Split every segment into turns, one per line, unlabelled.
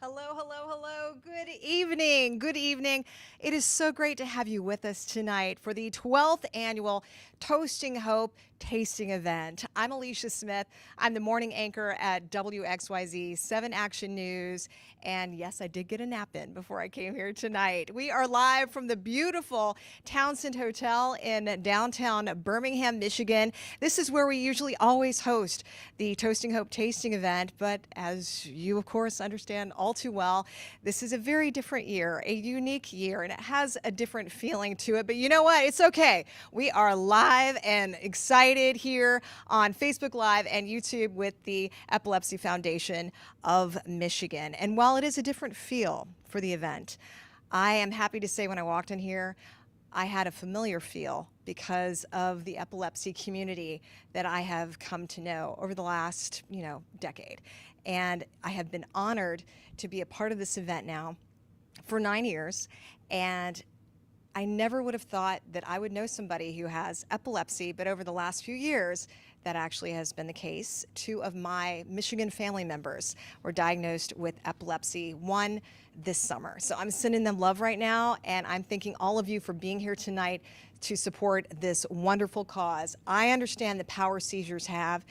Hello, hello, hello. Good evening. Good evening. It is so great to have you with us tonight for the 12th annual Toasting Hope Tasting Event. I'm Alicia Smith. I'm the morning anchor at WXYZ 7 Action News. And yes, I did get a nap in before I came here tonight. We are live from the beautiful Townsend Hotel in downtown Birmingham, Michigan. This is where we usually always host the Toasting Hope Tasting Event. But as you, of course, understand all too well, this is a very different year, a unique year, and it has a different feeling to it. But you know what? It's okay. We are live and excited here on Facebook Live and YouTube with the Epilepsy Foundation of Michigan. And while it is a different feel for the event, I am happy to say when I walked in here, I had a familiar feel because of the epilepsy community that I have come to know over the last, decade. And I have been honored to be a part of this event now for 9 years. And I never would have thought that I would know somebody who has epilepsy, but over the last few years, that actually has been the case. 2 of my Michigan family members were diagnosed with epilepsy, one this summer. So I'm sending them love right now, and I'm thanking all of you for being here tonight to support this wonderful cause. I understand the power seizures have,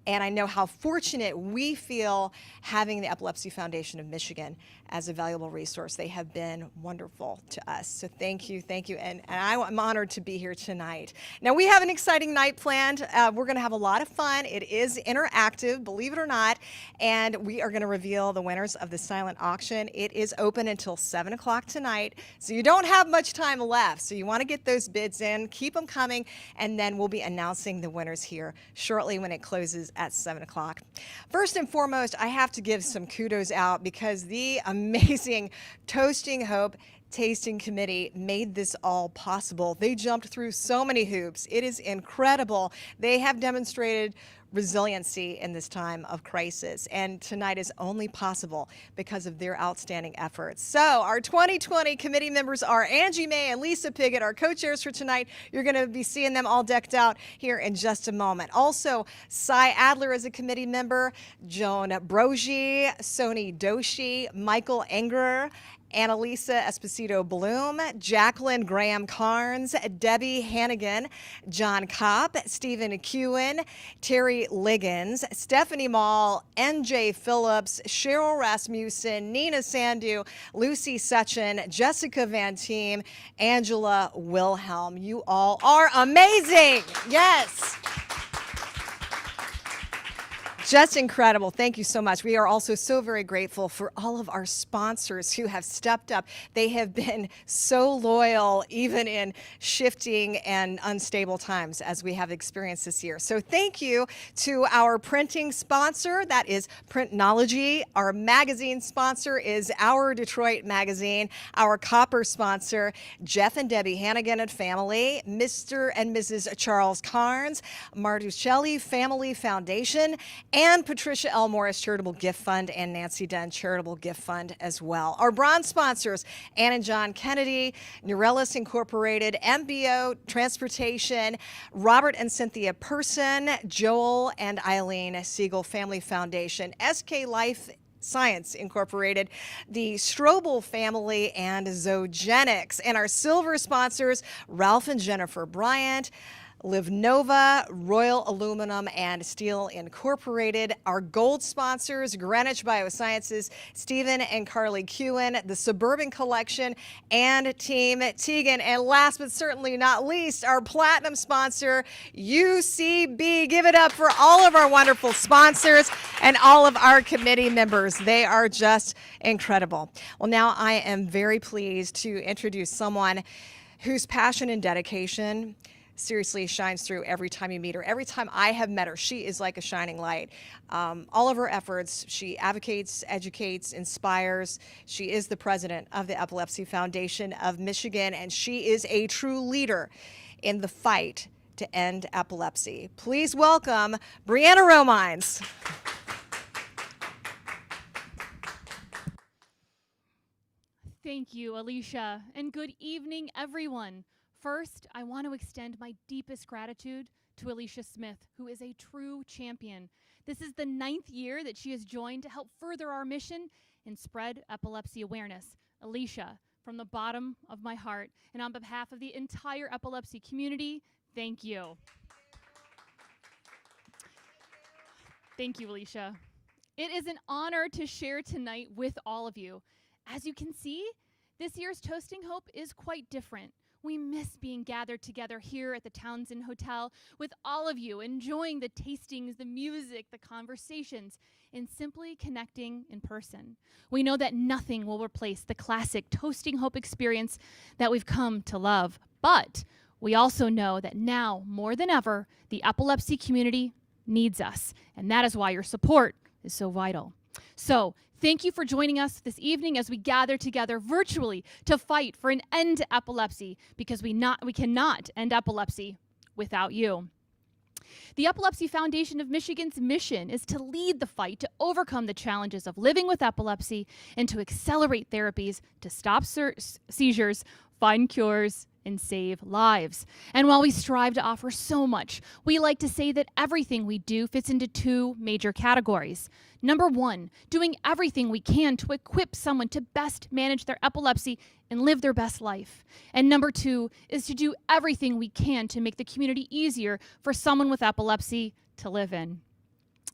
and I know how fortunate we feel having the Epilepsy Foundation of Michigan as a valuable resource. They have been wonderful to us. So thank you, and I'm honored to be here tonight. Now we have an exciting night planned. We're gonna have a lot of fun. It is interactive, believe it or not, and we are gonna reveal the winners of the silent auction. It is open until 7 o'clock tonight, so you don't have much time left. So you wanna get those bids in, keep them coming, and then we'll be announcing the winners here shortly when it closes at 7 o'clock. First and foremost, I have to give some kudos out because the amazing Toasting Hope Tasting Committee made this all possible. They jumped through so many hoops. It is incredible. They have demonstrated resiliency in this time of crisis, and tonight is only possible because of their outstanding efforts. So our 2020 committee members are Angie May and Lisa Pigott, our co-chairs for tonight. You're going to be seeing them all decked out here in just a moment. Also, Cy Adler is a committee member, Joan Brogy, Sony Doshi, Michael Enger, Annalisa Esposito Bloom, Jacqueline Graham Carnes, Debbie Hannigan, John Kopp, Stephen Kewen, Terry Liggins, Stephanie Mall, NJ Phillips, Cheryl Rasmussen, Nina Sandu, Lucy Sechin, Jessica Van Team, Angela Wilhelm. You all are amazing. Yes. Just incredible. Thank you so much. We are also so very grateful for all of our sponsors who have stepped up. They have been so loyal, even in shifting and unstable times as we have experienced this year. So thank you to our printing sponsor, that is Printnology. Our magazine sponsor is Our Detroit Magazine. Our copper sponsor, Jeff and Debbie Hannigan and family, Mr. and Mrs. Charles Carnes, Martuccelli Family Foundation, and Patricia L. Morris Charitable Gift Fund and Nancy Dunn Charitable Gift Fund as well. Our bronze sponsors, Ann and John Kennedy, Neurelis Incorporated, MBO Transportation, Robert and Cynthia Person, Joel and Eileen Siegel Family Foundation, SK Life Science Incorporated, the Strobel family, and Zoogenics. And our silver sponsors, Ralph and Jennifer Bryant, Livnova, Royal Aluminum and Steel Incorporated. Our gold sponsors, Greenwich Biosciences, Stephen and Carly Kewen, the Suburban Collection, and Team Teagan. And last but certainly not least, our platinum sponsor, UCB. Give it up for all of our wonderful sponsors and all of our committee members. They are just incredible. Well, now I am very pleased to introduce someone whose passion and dedication seriously shines through every time you meet her. Every time I have met her, she is like a shining light. All of her efforts, she advocates, educates, inspires. She is the president of the Epilepsy Foundation of Michigan, and she is a true leader in the fight to end epilepsy. Please welcome Brianna Romines.
Thank you, Alicia, and good evening, everyone. First, I want to extend my deepest gratitude to Alicia Smith, who is a true champion. This is the 9th year that she has joined to help further our mission and spread epilepsy awareness. Alicia, from the bottom of my heart and on behalf of the entire epilepsy community, thank you. Thank you, Alicia. It is an honor to share tonight with all of you. As you can see, this year's Toasting Hope is quite different. We miss being gathered together here at the Townsend Hotel with all of you, enjoying the tastings, the music, the conversations, and simply connecting in person. We know that nothing will replace the classic Toasting Hope experience that we've come to love. But we also know that now, more than ever, the epilepsy community needs us. And that is why your support is so vital. So, thank you for joining us this evening as we gather together virtually to fight for an end to epilepsy, because we cannot end epilepsy without you. The Epilepsy Foundation of Michigan's mission is to lead the fight to overcome the challenges of living with epilepsy and to accelerate therapies to stop seizures, find cures, and save lives. And while we strive to offer so much, we like to say that everything we do fits into two major categories. Number one, doing everything we can to equip someone to best manage their epilepsy and live their best life. And number two is to do everything we can to make the community easier for someone with epilepsy to live in.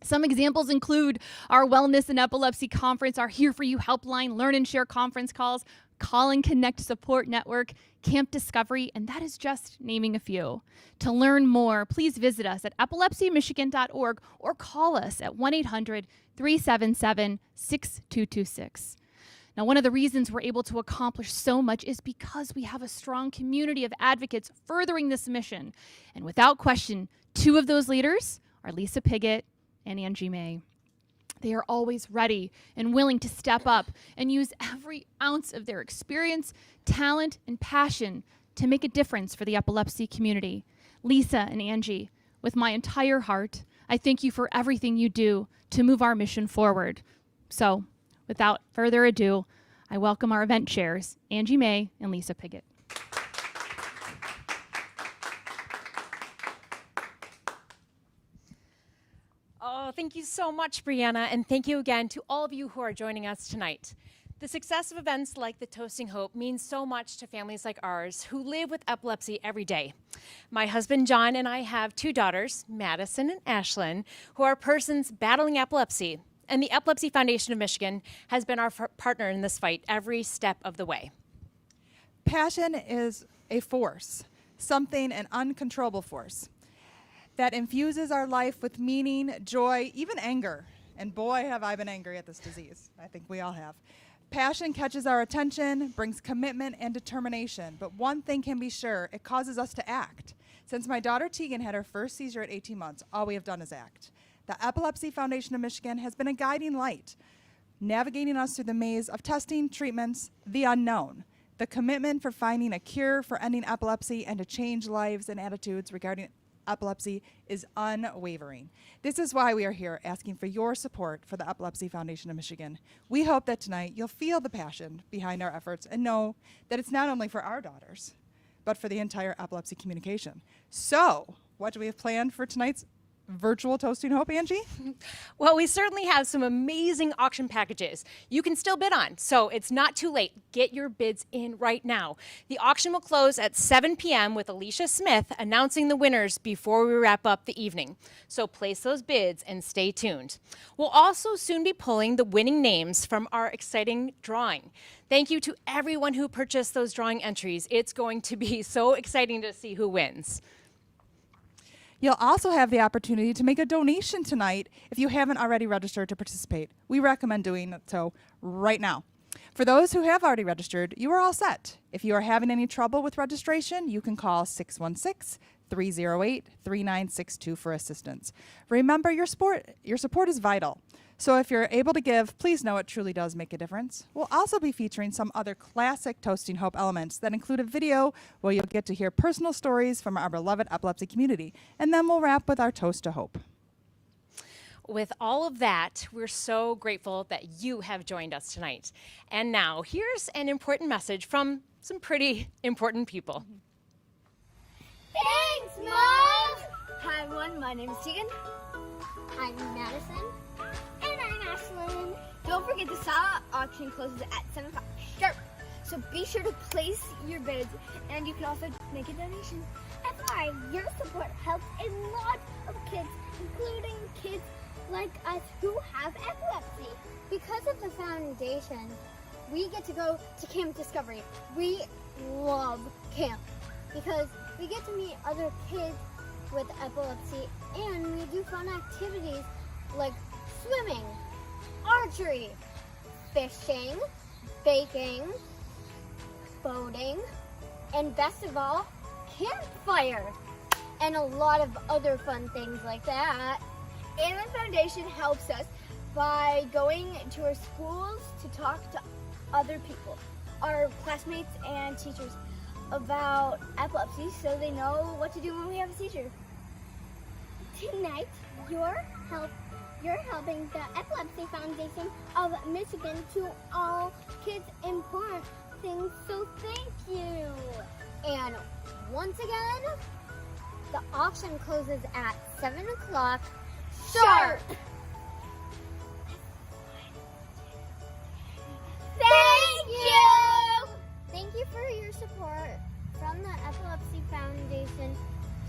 Some examples include our Wellness and Epilepsy Conference, our Here For You helpline, Learn and Share conference calls, Call and Connect support network, Camp Discovery, and that is just naming a few. To learn more, please visit us at epilepsymichigan.org or call us at 1-800-377-6226. Now, one of the reasons we're able to accomplish so much is because we have a strong community of advocates furthering this mission. And without question, two of those leaders are Lisa Pigott and Angie May. They are always ready and willing to step up and use every ounce of their experience, talent, and passion to make a difference for the epilepsy community. Lisa and Angie, with my entire heart, I thank you for everything you do to move our mission forward. So, without further ado, I welcome our event chairs, Angie May and Lisa Pigott.
Oh, thank you so much, Brianna, and thank you again to all of you who are joining us tonight. The success of events like the Toasting Hope means so much to families like ours who live with epilepsy every day. My husband, John, and I have two daughters, Madison and Ashlyn, who are persons battling epilepsy, and the Epilepsy Foundation of Michigan has been our partner in this fight every step of the way.
Passion is a force, an uncontrollable force that infuses our life with meaning, joy, even anger. And boy, have I been angry at this disease. I think we all have. Passion catches our attention, brings commitment and determination. But one thing can be sure, it causes us to act. Since my daughter Tegan had her first seizure at 18 months, all we have done is act. The Epilepsy Foundation of Michigan has been a guiding light, navigating us through the maze of testing, treatments, the unknown. The commitment for finding a cure for ending epilepsy and to change lives and attitudes regarding epilepsy is unwavering. This is why we are here asking for your support for the Epilepsy Foundation of Michigan. We hope that tonight you'll feel the passion behind our efforts and know that it's not only for our daughters, but for the entire epilepsy communication. So, what do we have planned for tonight's virtual Toasting Hope, Angie?
Well, we certainly have some amazing auction packages you can still bid on, so it's not too late. Get your bids in right now. The auction will close at 7 p.m. with Alicia Smith announcing the winners before we wrap up the evening. So place those bids and stay tuned. We'll also soon be pulling the winning names from our exciting drawing. Thank you to everyone who purchased those drawing entries. It's going to be so exciting to see who wins.
You'll also have the opportunity to make a donation tonight if you haven't already registered to participate. We recommend doing so right now. For those who have already registered, you are all set. If you are having any trouble with registration, you can call 616-308-3962 for assistance. Remember, your support is vital. So if you're able to give, please know it truly does make a difference. We'll also be featuring some other classic Toasting Hope elements that include a video where you'll get to hear personal stories from our beloved epilepsy community. And then we'll wrap with our Toast to Hope.
With all of that, we're so grateful that you have joined us tonight. And now, here's an important message from some pretty important people.
Thanks, Mom! Hi, everyone. My name is Tegan. I'm Madison. And I'm Ashlyn. Go don't forget the silent auction closes at 7 o'clock sharp. So be sure to place your bids, and you can also make a donation. FYI, your support helps a lot of kids, including kids like us who have epilepsy. Because of the foundation, we get to go to Camp Discovery. We love camp because we get to meet other kids with epilepsy, and we do fun activities like swimming, archery, fishing, baking, boating, and best of all, campfire, and a lot of other fun things like that. And the foundation helps us by going to our schools to talk to other people, our classmates and teachers, about epilepsy so they know what to do when we have a seizure. Tonight, you're helping the Epilepsy Foundation of Michigan to all kids important things, so thank you. And once again, the auction closes at 7 o'clock sharp. Thank you! Thank you for your support from the Epilepsy Foundation.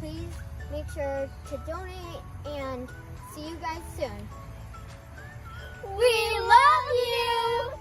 Please make sure to donate and see you guys soon. We love you!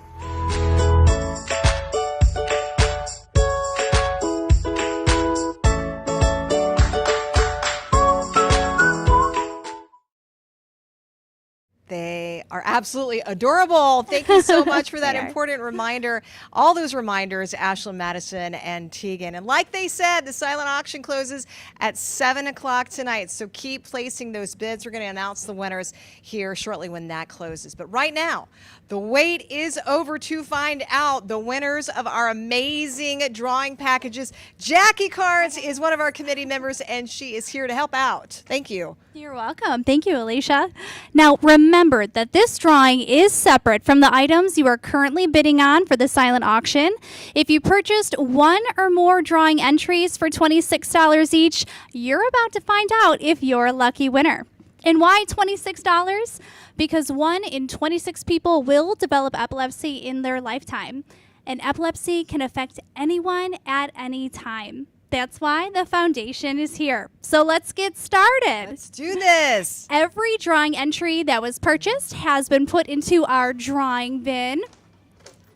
They are absolutely adorable. Thank you so much for that
They are.
important reminder. All those reminders, Ashlyn, Madison, and Tegan. And like they said, the silent auction closes at 7 o'clock tonight. So keep placing those bids. We're going to announce the winners here shortly when that closes. But right now, the wait is over to find out the winners of our amazing drawing packages. Jackie Carnes is one of our committee members, and she is here to help out. Thank you.
You're welcome. Thank you, Alicia. Now, remember that this drawing is separate from the items you are currently bidding on for the silent auction. If you purchased one or more drawing entries for $26 each, you're about to find out if you're a lucky winner. And why $26? Because 1 in 26 people will develop epilepsy in their lifetime. And epilepsy can affect anyone at any time. That's why the foundation is here. So let's get started.
Let's do this.
Every drawing entry that was purchased has been put into our drawing bin.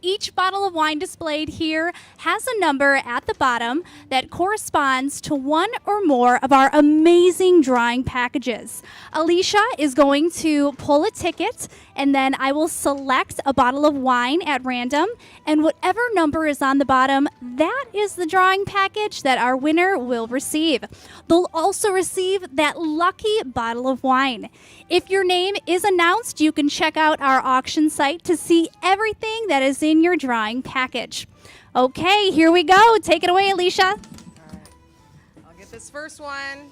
Each bottle of wine displayed here has a number at the bottom that corresponds to one or more of our amazing drawing packages. Alicia is going to pull a ticket, and then I will select a bottle of wine at random, and whatever number is on the bottom, that is the drawing package that our winner will receive. They'll also receive that lucky bottle of wine. If your name is announced, you can check out our auction site to see everything that is in your drawing package. Okay, here we go. Take it away, Alicia.
All right. I'll get this first one.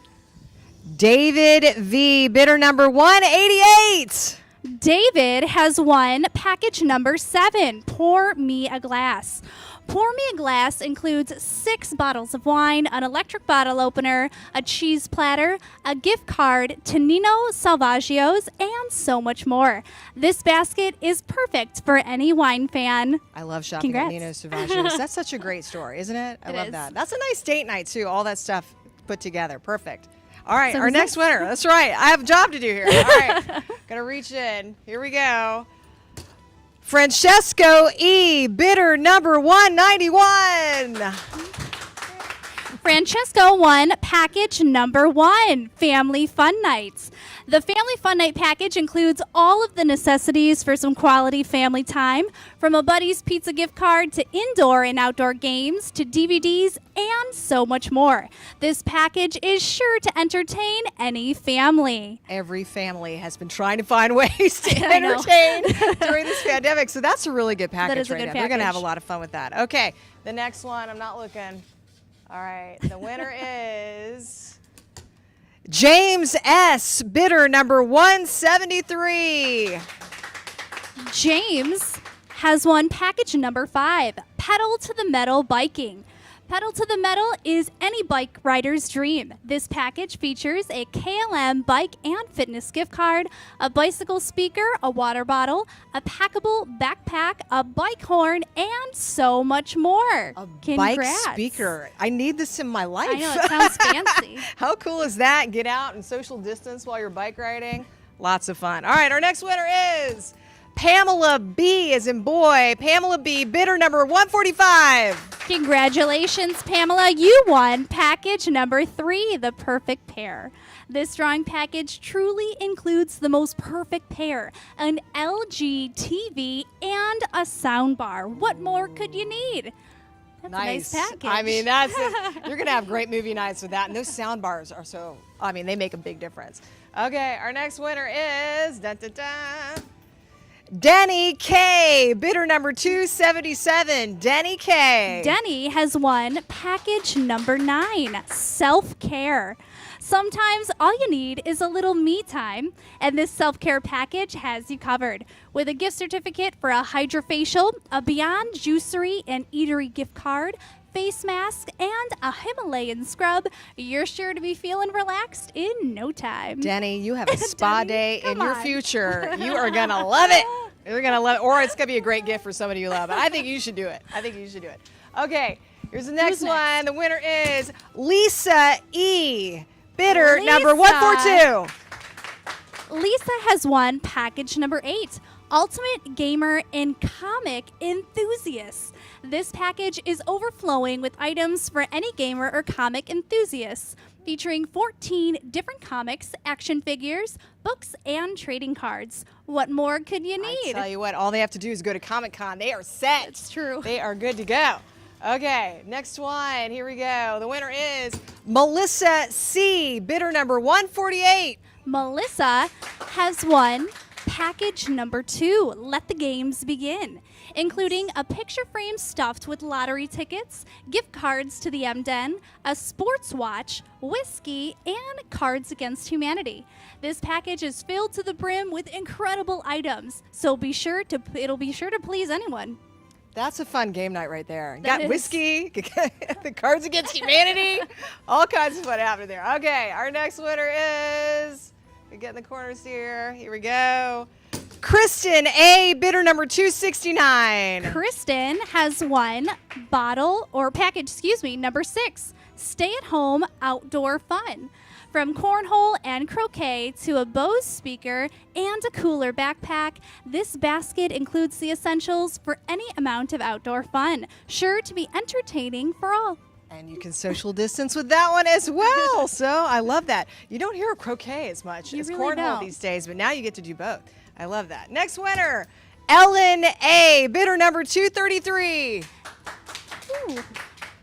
David V, bidder number 188.
David has won package number 7, Pour Me a Glass. Pour Me a Glass includes 6 bottles of wine, an electric bottle opener, a cheese platter, a gift card to Nino Salvaggio's, and so much more. This basket is perfect for any wine fan.
I love shopping
Congrats.
at Nino Salvaggio's. That's such a great store, isn't it? I
It
love
is.
that. That's a nice date night, too. All that stuff put together. Perfect. All right,
So
our
is
next
it.
winner. That's right. I have a job to do here. All right. Gonna reach in. Here we go. Francesco E, bidder number 191.
Francesco won package number 1, Family Fun Nights. The Family Fun Night package includes all of the necessities for some quality family time, from a Buddy's Pizza gift card to indoor and outdoor games to DVDs and so much more. This package is sure to entertain any family.
Every family has been trying to find ways to
I know.
entertain during this pandemic, so that's a really good package
is a
right
good
now. They're going to have a
package.
lot of fun with that. Okay, the next one, I'm not looking. All right, the winner is James S., bidder number 173.
James has won package number 5, Pedal to the Metal Biking. Pedal to the Metal is any bike rider's dream. This package features a KLM bike and fitness gift card, a bicycle speaker, a water bottle, a packable backpack, a bike horn, and so much more.
A
Congrats.
bike speaker. I need this in my life.
I know, it sounds fancy.
How cool is that? Get out and social distance while you're bike riding. Lots of fun. All right, our next winner is Pamela B as in boy. Pamela B, bidder number 145.
Congratulations, Pamela. You won package number 3, the perfect pair. This drawing package truly includes the most perfect pair, an LG TV and a soundbar. What more could you need? That's a nice package.
I mean, that's it. You're going to have great movie nights with that. And those sound bars are so, I mean, they make a big difference. Okay, our next winner is Denny K, bidder number 277. Denny K.
Denny has won package number 9, self-care. Sometimes all you need is a little me time, and this self-care package has you covered. With a gift certificate for a hydrofacial, a Beyond Juicery and Eatery gift card, face mask, and a Himalayan scrub, you're sure to be feeling relaxed in no time.
Denny, you have a spa
Denny,
day in
come
your
on.
future. You are going to love it. You're going to love it. Or it's going to be a great gift for somebody you love. But I think you should do it. Okay, here's the next
Who's
one.
next?
The winner is Lisa E, bidder number
Lisa.
142.
Lisa has won package number 8, Ultimate Gamer and Comic Enthusiasts. This package is overflowing with items for any gamer or comic enthusiasts, featuring 14 different comics, action figures, books, and trading cards. What more could you
I
need?
tell you what, all they have to do is go to Comic-Con. They are set.
It's true.
They are good to go. Okay, next one. Here we go. The winner is Melissa C, bidder number 148.
Melissa has won package number 2, Let the Games Begin, including a picture frame stuffed with lottery tickets, gift cards to the M-Den, a sports watch, whiskey, and Cards Against Humanity. This package is filled to the brim with incredible items, so it'll be sure to please anyone.
That's a fun game night right there.
That
Got
is.
whiskey, the Cards Against Humanity, all kinds of fun happening there. Okay, our next winner is, we get in the corners here. Here we go. Kristen A, bidder number 269.
Kristen has won package number 6, Stay at Home Outdoor Fun. From cornhole and croquet to a Bose speaker and a cooler backpack, this basket includes the essentials for any amount of outdoor fun, sure to be entertaining for all.
And you can social distance with that one as well. So I love that. You don't hear croquet as much
You
as
really
cornhole
don't.
these days, but now you get to do both. I love that. Next winner, Ellen A, bidder number 233.
Ooh.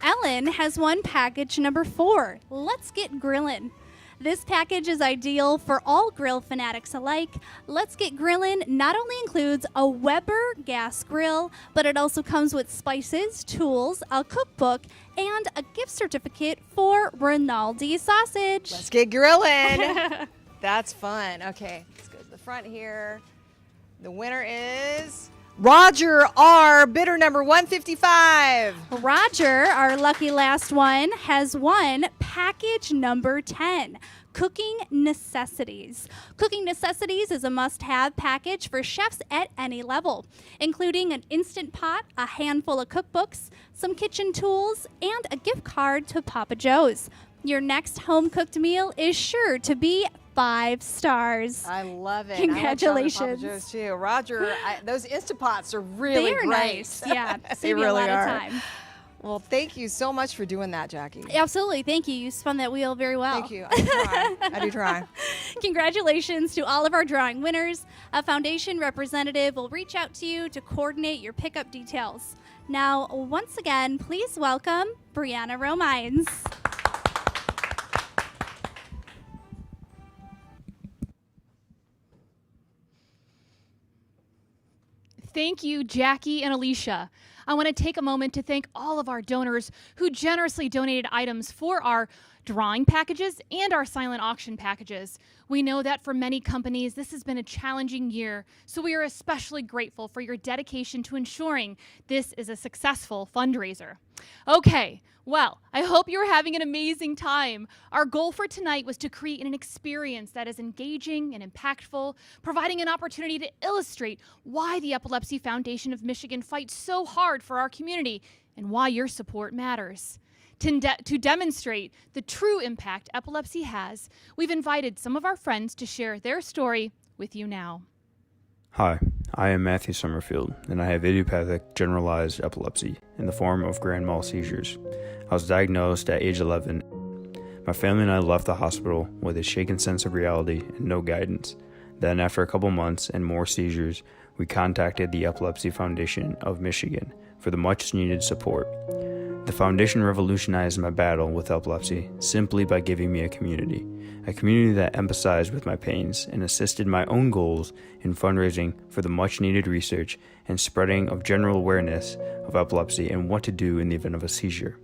Ellen has won package number 4, Let's Get Grillin'. This package is ideal for all grill fanatics alike. Let's Get Grillin' not only includes a Weber gas grill, but it also comes with spices, tools, a cookbook, and a gift certificate for Rinaldi sausage.
Let's get grilling. That's fun. Okay, let's go to the front here. The winner is Roger R, bidder number 155.
Roger, our lucky last one, has won package number 10, Cooking Necessities. Cooking Necessities is a must-have package for chefs at any level, including an Instant Pot, a handful of cookbooks, some kitchen tools, and a gift card to Papa Joe's. Your next home-cooked meal is sure to be 5 stars.
I love it.
Congratulations.
I love Papa Joe's too. Roger, those Instant Pots are really
They're
great.
nice. Yeah,
They
save you
really
a lot
are.
of time.
Well, thank you so much for doing that, Jackie.
Absolutely. Thank you. You spun that wheel very well.
Thank you. I do try. I do try.
Congratulations to all of our drawing winners. A foundation representative will reach out to you to coordinate your pickup details. Now, once again, please welcome Brianna Romines.
Thank you, Jackie and Alicia. I want to take a moment to thank all of our donors who generously donated items for our drawing packages, and our silent auction packages. We know that for many companies, this has been a challenging year, so we are especially grateful for your dedication to ensuring this is a successful fundraiser. Okay, well, I hope you're having an amazing time. Our goal for tonight was to create an experience that is engaging and impactful, providing an opportunity to illustrate why the Epilepsy Foundation of Michigan fights so hard for our community and why your support matters. To demonstrate the true impact epilepsy has, we've invited some of our friends to share their story with you now.
Hi, I am Matthew Summerfield, and I have idiopathic generalized epilepsy in the form of grand mal seizures. I was diagnosed at age 11. My family and I left the hospital with a shaken sense of reality and no guidance. Then, after a couple months and more seizures, we contacted the Epilepsy Foundation of Michigan for the much-needed support. The foundation revolutionized my battle with epilepsy simply by giving me a community that empathized with my pains and assisted my own goals in fundraising for the much-needed research and spreading of general awareness of epilepsy and what to do in the event of a seizure.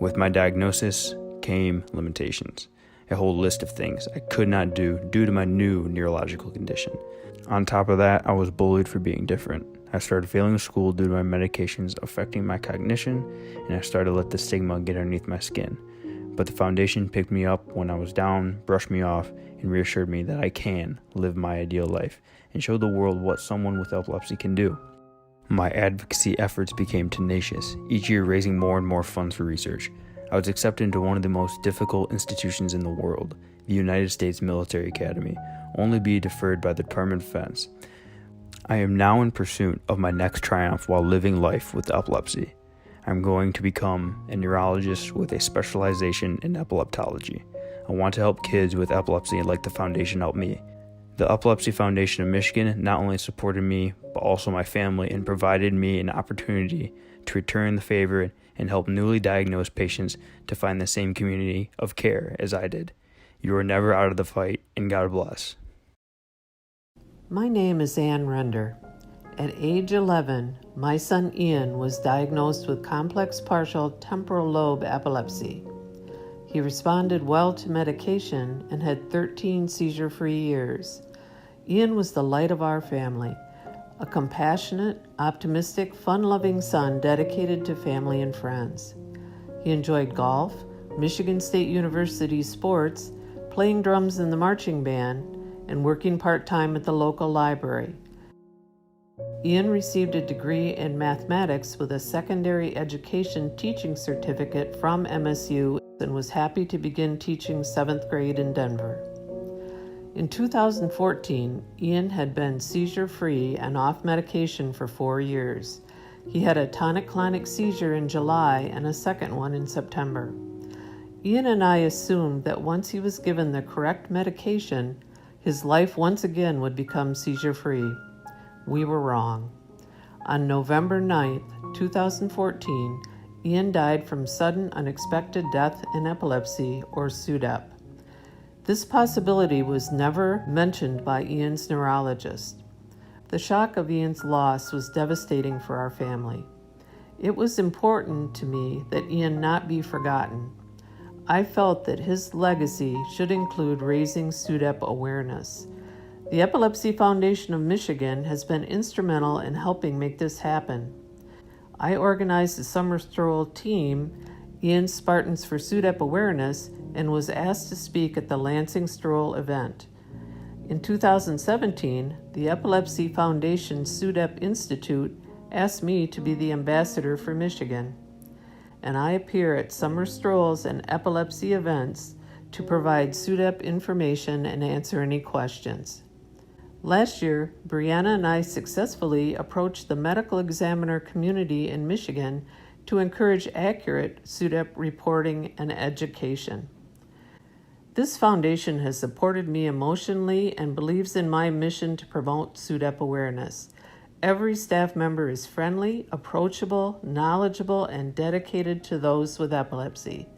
With my diagnosis came limitations, a whole list of things I could not do due to my new neurological condition. On top of that, I was bullied for being different. I started failing school due to my medications affecting my cognition, and I started to let the stigma get underneath my skin. But the foundation picked me up when I was down, brushed me off, and reassured me that I can live my ideal life and show the world what someone with epilepsy can do. My advocacy efforts became tenacious, each year raising more and more funds for research. I was accepted into one of the most difficult institutions in the world, the United States Military Academy, only to be deferred by the Department of Defense. I am now in pursuit of my next triumph while living life with epilepsy. I'm going to become a neurologist with a specialization in epileptology. I want to help kids with epilepsy like the foundation helped me. The Epilepsy Foundation of Michigan not only supported me, but also my family and provided me an opportunity to return the favor and help newly diagnosed patients to find the same community of care as I did. You are never out of the fight, and God bless.
My name is Ann Render. At age 11, my son Ian was diagnosed with complex partial temporal lobe epilepsy. He responded well to medication and had 13 seizure-free years. Ian was the light of our family, a compassionate, optimistic, fun-loving son dedicated to family and friends. He enjoyed golf, Michigan State University sports, playing drums in the marching band, and working part-time at the local library. Ian received a degree in mathematics with a secondary education teaching certificate from MSU and was happy to begin teaching 7th grade in Denver. In 2014, Ian had been seizure-free and off medication for 4 years. He had a tonic-clonic seizure in July and a second one in September. Ian and I assumed that once he was given the correct medication, his life once again would become seizure-free. We were wrong. On November 9th, 2014, Ian died from sudden unexpected death in epilepsy, or SUDEP. This possibility was never mentioned by Ian's neurologist. The shock of Ian's loss was devastating for our family. It was important to me that Ian not be forgotten. I felt that his legacy should include raising SUDEP awareness. The Epilepsy Foundation of Michigan has been instrumental in helping make this happen. I organized the Summer Stroll team, Ian's Spartans for SUDEP Awareness, and was asked to speak at the Lansing Stroll event. In 2017, the Epilepsy Foundation SUDEP Institute asked me to be the ambassador for Michigan, and I appear at summer strolls and epilepsy events to provide SUDEP information and answer any questions. Last year, Brianna and I successfully approached the medical examiner community in Michigan to encourage accurate SUDEP reporting and education. This foundation has supported me emotionally and believes in my mission to promote SUDEP awareness. Every staff member is friendly, approachable, knowledgeable, and dedicated to those with epilepsy.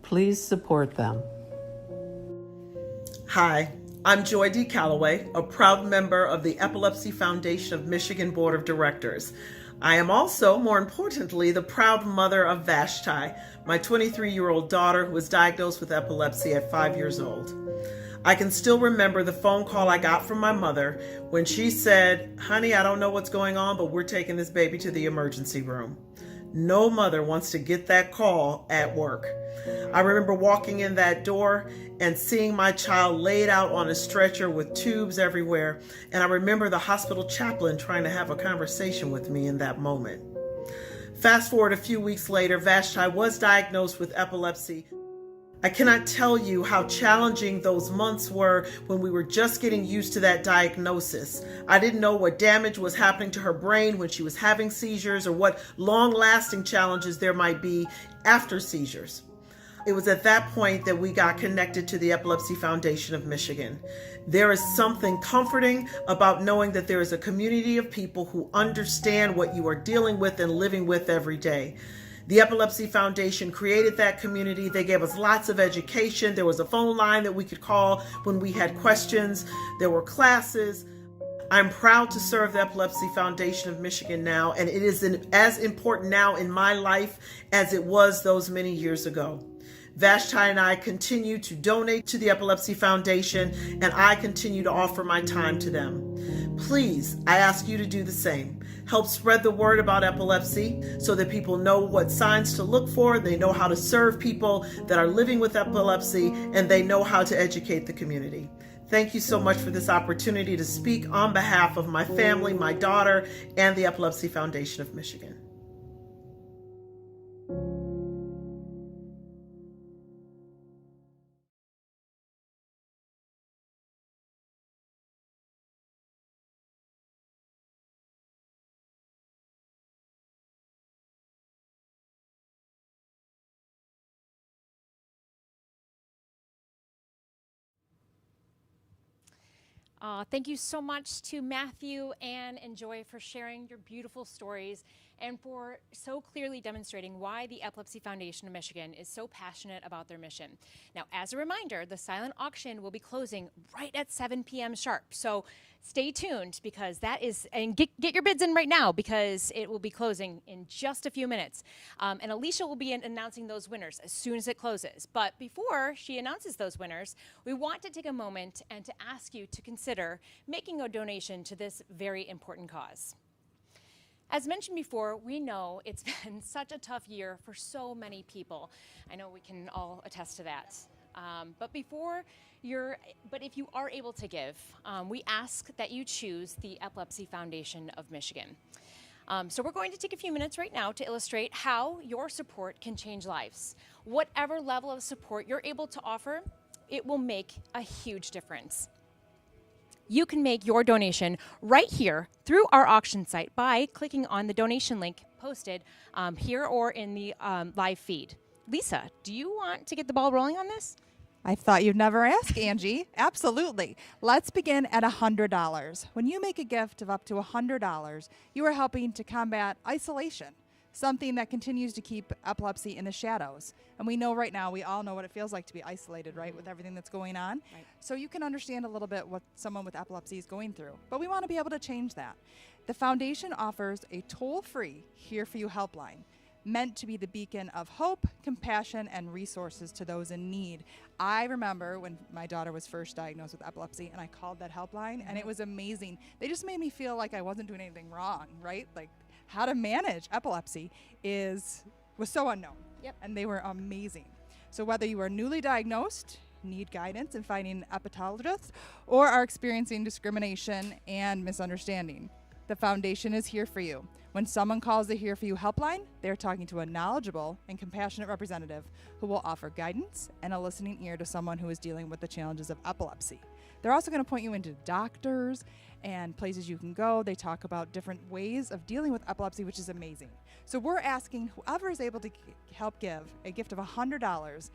Please support them.
Hi, I'm Joy D. Calloway, a proud member of the Epilepsy Foundation of Michigan Board of Directors. I am also, more importantly, the proud mother of Vashti, my 23-year-old daughter who was diagnosed with epilepsy at 5 years old. I can still remember the phone call I got from my mother when she said, "Honey, I don't know what's going on, but we're taking this baby to the emergency room." No mother wants to get that call at work. I remember walking in that door and seeing my child laid out on a stretcher with tubes everywhere, and I remember the hospital chaplain trying to have a conversation with me in that moment. Fast forward a few weeks later, Vashti was diagnosed with epilepsy. I cannot tell you how challenging those months were when we were just getting used to that diagnosis. I didn't know what damage was happening to her brain when she was having seizures or what long-lasting challenges there might be after seizures. It was at that point that we got connected to the Epilepsy Foundation of Michigan. There is something comforting about knowing that there is a community of people who understand what you are dealing with and living with every day. The Epilepsy Foundation created that community. They gave us lots of education. There was a phone line that we could call when we had questions. There were classes. I'm proud to serve the Epilepsy Foundation of Michigan now, and it is as important now in my life as it was those many years ago. Vashti and I continue to donate to the Epilepsy Foundation, and I continue to offer my time to them. Please, I ask you to do the same. Help spread the word about epilepsy so that people know what signs to look for, they know how to serve people that are living with epilepsy, and they know how to educate the community. Thank you so much for this opportunity to speak on behalf of my family, my daughter, and the Epilepsy Foundation of Michigan.
Thank you so much to Matthew, Anne, and Joy for sharing your beautiful stories and for so clearly demonstrating why the Epilepsy Foundation of Michigan is so passionate about their mission. Now, as a reminder, the silent auction will be closing right at 7 p.m. sharp. So stay tuned because that is, and get your bids in right now because it will be closing in just a few minutes. And Alicia will be announcing those winners as soon as it closes. But before she announces those winners, we want to take a moment and to ask you to consider making a donation to this very important cause. As mentioned before, we know it's been such a tough year for so many people. I know we can all attest to that. But if you are able to give, we ask that you choose the Epilepsy Foundation of Michigan. So we're going to take a few minutes right now to illustrate how your support can change lives. Whatever level of support you're able to offer, it will make a huge difference. You can make your donation right here through our auction site by clicking on the donation link posted here or in the live feed. Lisa, do you want to get the ball rolling on this?
I thought you'd never ask, Angie. Absolutely. Let's begin at $100. When you make a gift of up to $100, you are helping to combat isolation, something that continues to keep epilepsy in the shadows. And we know right now, we all know what it feels like to be isolated, right, with everything that's going on.
Right.
So you can understand a little bit what someone with epilepsy is going through. But we want to be able to change that. The foundation offers a toll-free Here For You helpline, meant to be the beacon of hope, compassion, and resources to those in need. I remember when my daughter was first diagnosed with epilepsy and I called that helpline and it was amazing. They just made me feel like I wasn't doing anything wrong, right? Like how to manage epilepsy was so unknown.
Yep.
And they were amazing. So whether you are newly diagnosed, need guidance in finding an epileptologist, or are experiencing discrimination and misunderstanding, the foundation is here for you. When someone calls the Here For You helpline, they're talking to a knowledgeable and compassionate representative who will offer guidance and a listening ear to someone who is dealing with the challenges of epilepsy. They're also going to point you into doctors and places you can go. They talk about different ways of dealing with epilepsy, which is amazing. So we're asking whoever is able to help give a gift of $100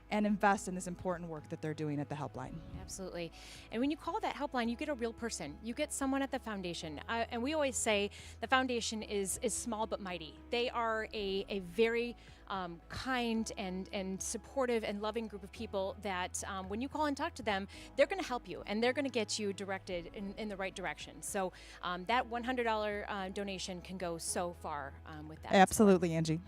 and invest in this important work that they're doing at the helpline.
Absolutely. And when you call that helpline, you get a real person. You get someone at the foundation. And we always say the foundation is small but mighty. They are a very kind and supportive and loving group of people that when you call and talk to them, they're going to help you and they're going to get you directed in the right direction. So that $100 donation can go so far with that.
Absolutely, Angie.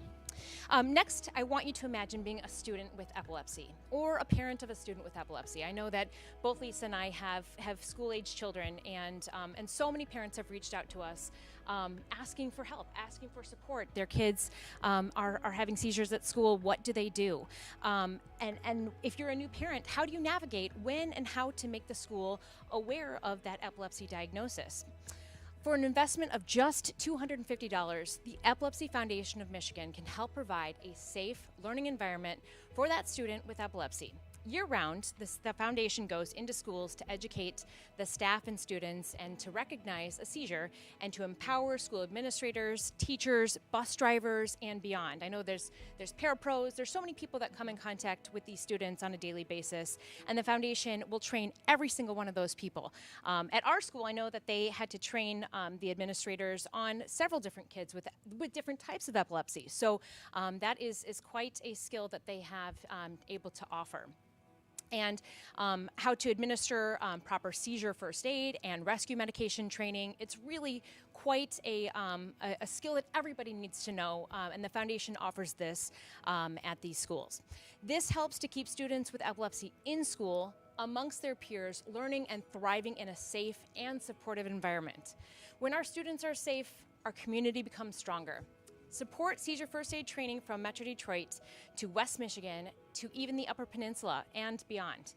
Next, I want you to imagine being a student with epilepsy or a parent of a student with epilepsy. I know that both Lisa and I have school-age children, and so many parents have reached out to us asking for help, asking for support. Their kids are having seizures at school. What do they do? And if you're a new parent, how do you navigate when and how to make the school aware of that epilepsy diagnosis? For an investment of just $250, the Epilepsy Foundation of Michigan can help provide a safe learning environment for that student with epilepsy. Year-round, the foundation goes into schools to educate the staff and students and to recognize a seizure and to empower school administrators, teachers, bus drivers, and beyond. I know there's parapros, there's so many people that come in contact with these students on a daily basis, and the foundation will train every single one of those people. At our school, I know that they had to train the administrators on several different kids with different types of epilepsy. So that is quite a skill that they have able to offer. And how to administer proper seizure first aid and rescue medication training. It's really quite a skill that everybody needs to know, and the foundation offers this at these schools. This helps to keep students with epilepsy in school amongst their peers, learning and thriving in a safe and supportive environment. When our students are safe, our community becomes stronger. Support seizure first aid training from Metro Detroit to West Michigan to even the Upper Peninsula and beyond.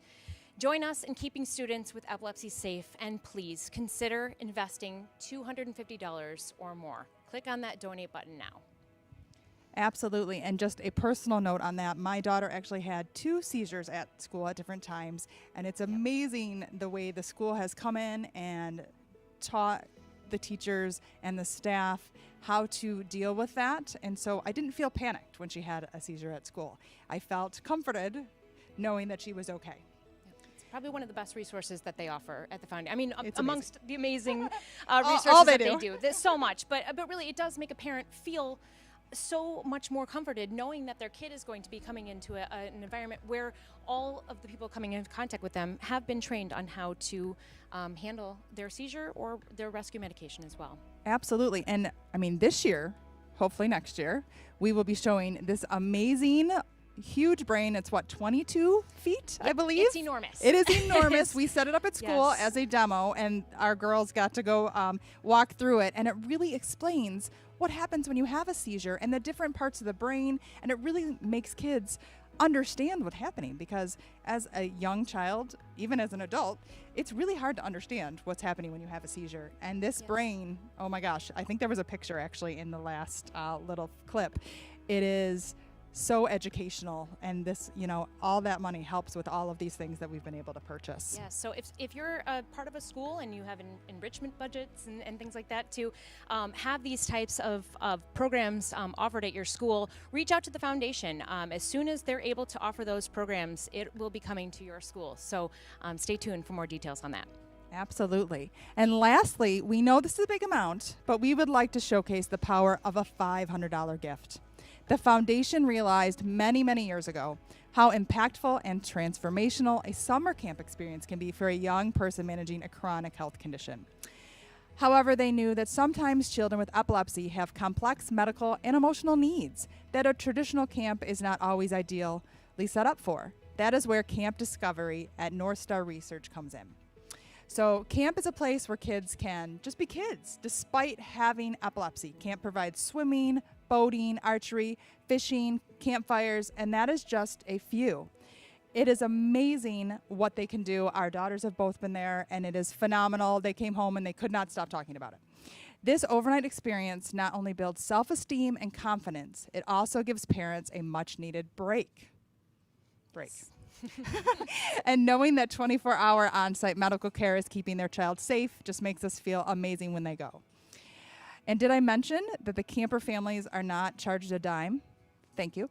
Join us in keeping students with epilepsy safe, and please consider investing $250 or more. Click on that donate button now.
Absolutely. And just a personal note on that, my daughter actually had 2 seizures at school at different times, and it's amazing the way the school has come in and taught the teachers and the staff how to deal with that. And so I didn't feel panicked when she had a seizure at school. I felt comforted knowing that she was okay.
It's probably one of the best resources that they offer at the foundation. I mean,
It's
amongst
amazing.
the amazing
All
resources
they
that they
do.
do. There's so much, but really it does make a parent feel so much more comforted knowing that their kid is going to be coming into an environment where all of the people coming into contact with them have been trained on how to handle their seizure or their rescue medication as well.
Absolutely. And I mean, this year, hopefully next year, we will be showing this amazing huge brain. It's 22 feet, I believe.
It's enormous.
It is enormous. We set it up at school
Yes.
as a demo, and our girls got to go walk through it. And it really explains what happens when you have a seizure and the different parts of the brain. And it really makes kids understand what's happening, because as a young child, even as an adult, it's really hard to understand what's happening when you have a seizure. And this brain, oh my gosh, I think there was a picture actually in the last little clip. It is so educational, and this, all that money helps with all of these things that we've been able to purchase.
Yeah, so if you're a part of a school and you have enrichment budgets and things like that to have these types of programs offered at your school, reach out to the foundation. As soon as they're able to offer those programs, it will be coming to your school. So stay tuned for more details on that.
Absolutely. And lastly, we know this is a big amount, but we would like to showcase the power of a $500 gift. The foundation realized many, many years ago how impactful and transformational a summer camp experience can be for a young person managing a chronic health condition. However, they knew that sometimes children with epilepsy have complex medical and emotional needs that a traditional camp is not always ideally set up for. That is where Camp Discovery at North Star Research comes in. So camp is a place where kids can just be kids despite having epilepsy. Camp provides swimming, boating, archery, fishing, campfires, and that is just a few. It is amazing what they can do. Our daughters have both been there, and it is phenomenal. They came home and they could not stop talking about it. This overnight experience not only builds self-esteem and confidence, it also gives parents a much-needed break. And knowing that 24-hour on-site medical care is keeping their child safe just makes us feel amazing when they go. And did I mention that the camper families are not charged a dime? Thank you.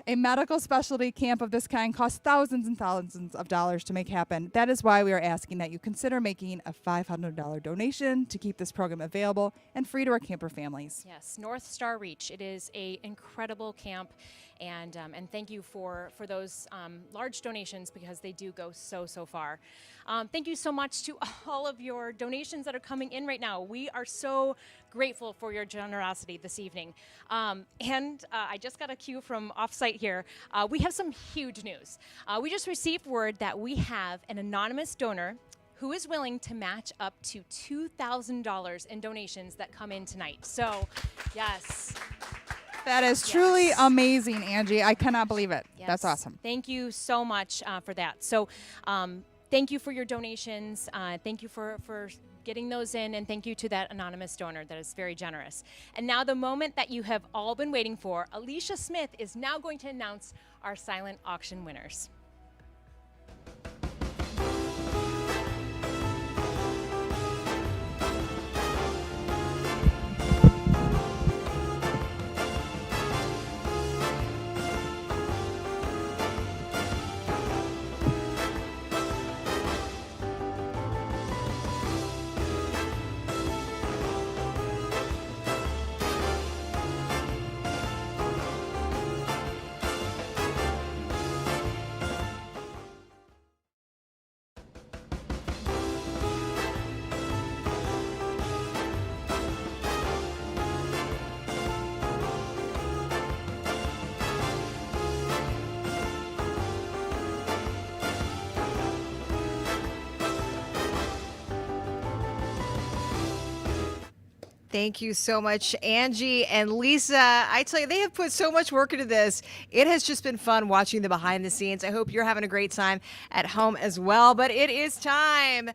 A medical specialty camp of this kind costs thousands and thousands of dollars to make happen. That is why we are asking that you consider making a $500 donation to keep this program available and free to our camper families.
Yes, North Star Reach. It is a incredible camp, and thank you for those large donations because they do go so far. Thank you so much to all of your donations that are coming in right now. We are so grateful for your generosity this evening. I just got a cue from offsite here. We have some huge news. We just received word that we have an anonymous donor who is willing to match up to $2,000 in donations that come in tonight. So, yes.
That is truly amazing, Angie. I cannot believe it.
Yes.
That's awesome.
Thank you so much for that. So, thank you for your donations. Thank you for getting those in, and thank you to that anonymous donor. That is very generous. And now the moment that you have all been waiting for, Alicia Smith is now going to announce our silent auction winners.
Thank you so much, Angie and Lisa. I tell you, they have put so much work into this. It has just been fun watching the behind the scenes. I hope you're having a great time at home as well. But it is time.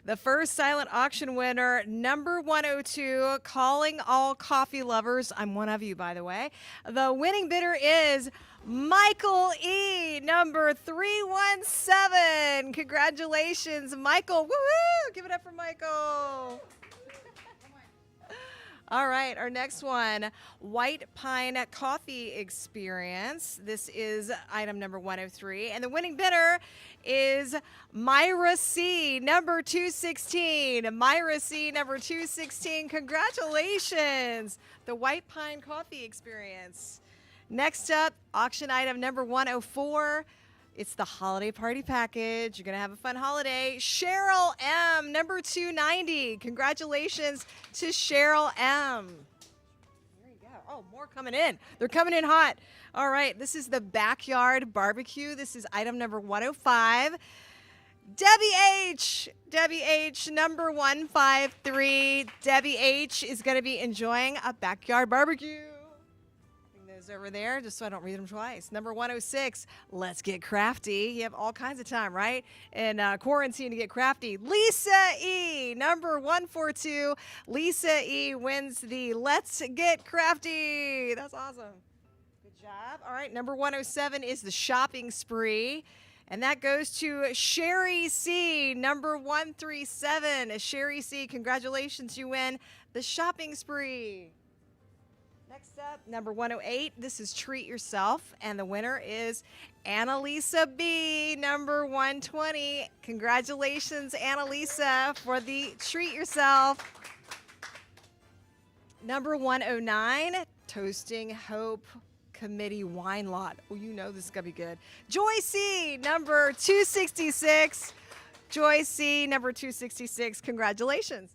The first silent auction winner, number 102, calling all coffee lovers. I'm one of you, by the way. The winning bidder is Michael E., number 317. Congratulations, Michael. Woohoo! Give it up for Michael. All right, our next one, White Pine Coffee Experience. This is item number 103. And the winning bidder is Myra C., number 216. Myra C., number 216. Congratulations, the White Pine Coffee Experience. Next up, auction item number 104. It's the holiday party package. You're going to have a fun holiday. Cheryl M., number 290. Congratulations to Cheryl M. There you go. Oh, more coming in. They're coming in hot. All right, this is the backyard barbecue. This is item number 105. Debbie H., number 153. Debbie H. is going to be enjoying a backyard barbecue. Over there, just so I don't read them twice. Number 106, let's get crafty. You have all kinds of time, right? And quarantine to get crafty. Lisa E., number 142. Lisa E. wins the Let's Get Crafty. That's awesome. Good job. All right, number 107 is the shopping spree. And that goes to Sherry C., number 137. Sherry C., congratulations, you win the shopping spree. Next up, number 108, this is Treat Yourself, and the winner is Annalisa B., number 120. Congratulations, Annalisa, for the Treat Yourself. Number 109, Toasting Hope Committee Wine Lot. Oh, you know this is going to be good. Joy C., number 266. Joy C., number 266. Congratulations.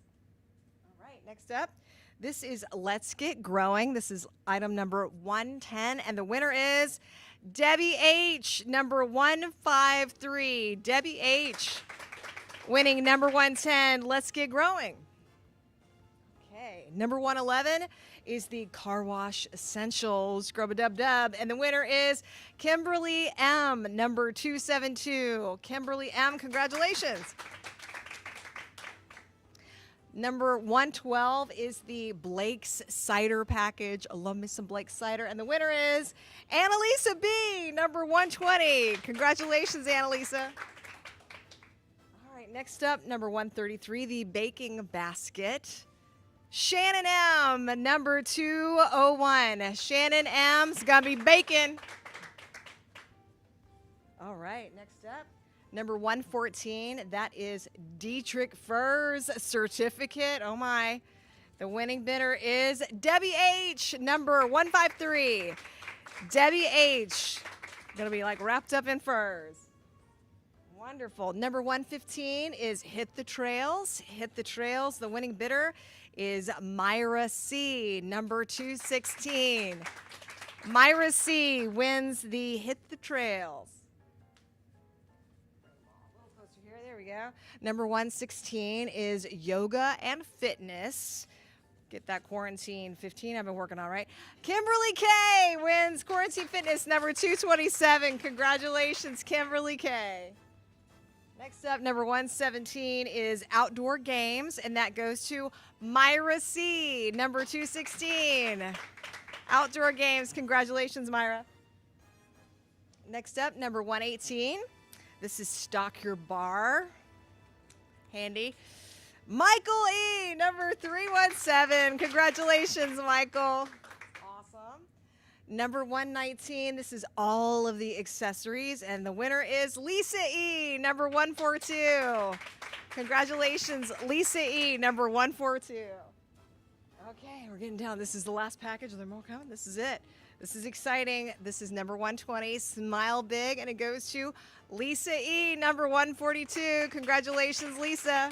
All right, next up. This is Let's Get Growing. This is item number 110, and the winner is Debbie H., number 153. Debbie H. winning number 110, Let's Get Growing. Okay, number 111 is the Car Wash Essentials, Scrub-a-Dub-Dub, and the winner is Kimberly M., number 272. Kimberly M., congratulations. Number 112 is the Blake's Cider Package. I love me some Blake's Cider. And the winner is Annalisa B., number 120. Congratulations, Annalisa. All right, next up, number 133, the Baking Basket. Shannon M, number 201. Shannon M's gonna be baking. All right, next up, number 114. That is Dietrich Furs certificate. Oh my. The winning bidder is Debbie H, number 153. Debbie H, gonna be like wrapped up in furs. Wonderful. Number 115 is Hit the Trails. Hit the Trails. The winning bidder is Myra C, number 216. Myra C wins the Hit the Trails. A little closer here. There we go. Number 116 is Yoga and Fitness. Get that quarantine 15 I've been working on, right? Kimberly K wins Quarantine Fitness number 227. Congratulations, Kimberly K. Next up, number 117 is Outdoor Games, and that goes to Myra C, number 216. Outdoor Games, congratulations, Myra. Next up, number 118. This is Stock Your Bar. Handy. Michael E, number 317. Congratulations, Michael. Awesome. Number 119, this is all of the accessories, and the winner is Lisa E, number 142. Congratulations, Lisa E, number 142. Okay, we're getting down. This is the last package. Are there more coming? This is it. This is exciting. This is number 120, Smile Big, and it goes to Lisa E, number 142. Congratulations, Lisa.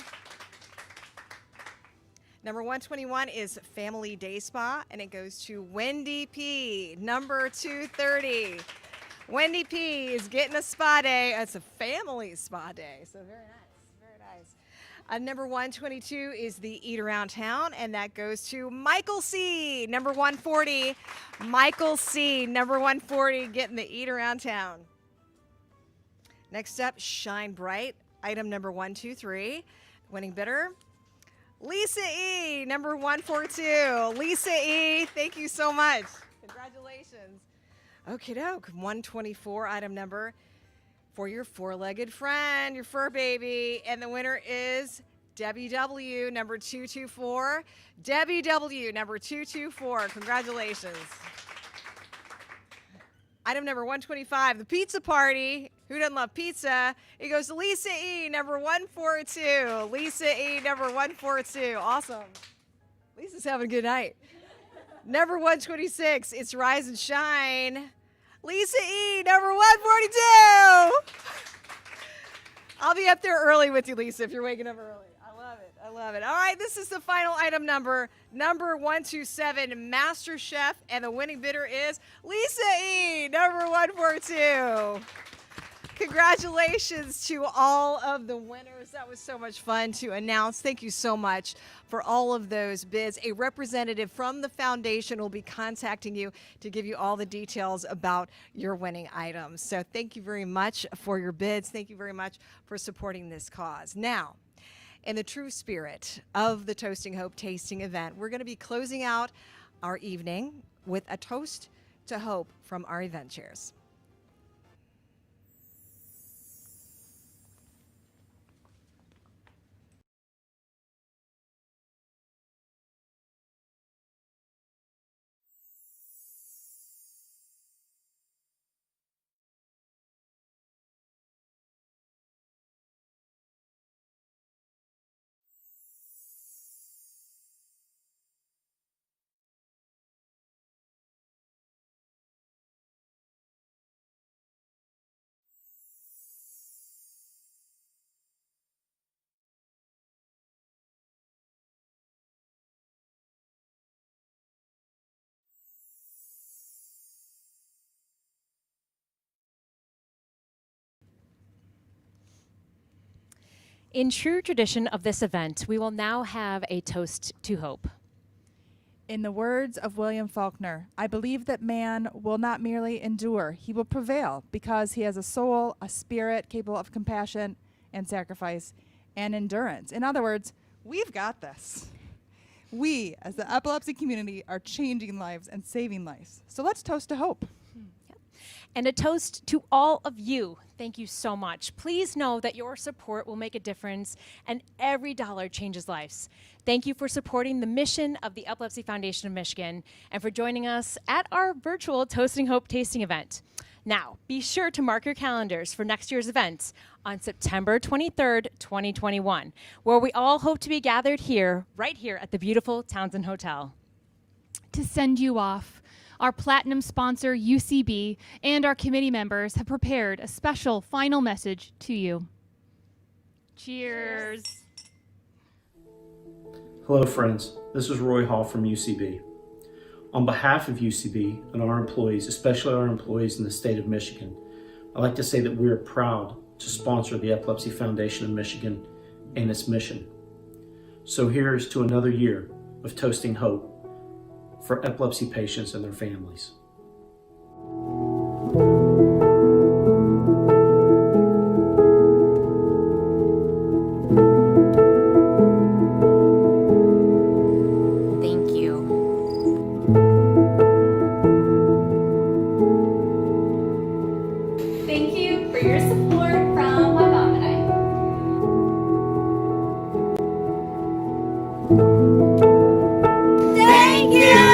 Number 121 is Family Day Spa, and it goes to Wendy P, number 230. Wendy P is getting a spa day. It's a family spa day, so very nice, very nice. Number 122 is the Eat Around Town, and that goes to Michael C, number 140. Michael C, number 140, getting the Eat Around Town. Next up, Shine Bright, item number 123. Winning bidder, Lisa E, number 142. Lisa E, thank you so much. Congratulations. Okie doke, 124 item number for your four-legged friend, your fur baby. And the winner is Debbie W, number 224. Debbie W, number 224. Congratulations. Item number 125, the pizza party. Who doesn't love pizza? It goes to Lisa E, number 142. Lisa E, number 142. Awesome. Lisa's having a good night. Number 126, it's Rise and Shine. Lisa E, number 142. I'll be up there early with you, Lisa, if you're waking up early. I love it. I love it. All right, this is the final item number 127, Master Chef, and the winning bidder is Lisa E, number 142. Congratulations to all of the winners. That was so much fun to announce. Thank you so much for all of those bids. A representative from the foundation will be contacting you to give you all the details about your winning items. So thank you very much for your bids. Thank you very much for supporting this cause. Now, in the true spirit of the Toasting Hope tasting event, we're going to be closing out our evening with a toast to hope from our event chairs.
In true tradition of this event, we will now have a toast to hope.
In the words of William Faulkner, I believe that man will not merely endure, he will prevail because he has a soul, a spirit capable of compassion and sacrifice and endurance. In other words, we've got this. We, as the epilepsy community, are changing lives and saving lives. So let's toast to hope.
And a toast to all of you. Thank you so much. Please know that your support will make a difference, and every dollar changes lives. Thank you for supporting the mission of the Epilepsy Foundation of Michigan and for joining us at our virtual Toasting Hope tasting event. Now, be sure to mark your calendars for next year's event on September 23rd, 2021, where we all hope to be gathered here, right here at the beautiful Townsend Hotel.
To send you off, our platinum sponsor, UCB, and our committee members have prepared a special final message to you. Cheers.
Hello, friends. This is Roy Hall from UCB. On behalf of UCB and our employees, especially our employees in the state of Michigan, I'd like to say that we are proud to sponsor the Epilepsy Foundation of Michigan and its mission. So here's to another year of toasting hope for epilepsy patients and their families.
Thank you.
Thank you for your support from my mom and I.
Thank you.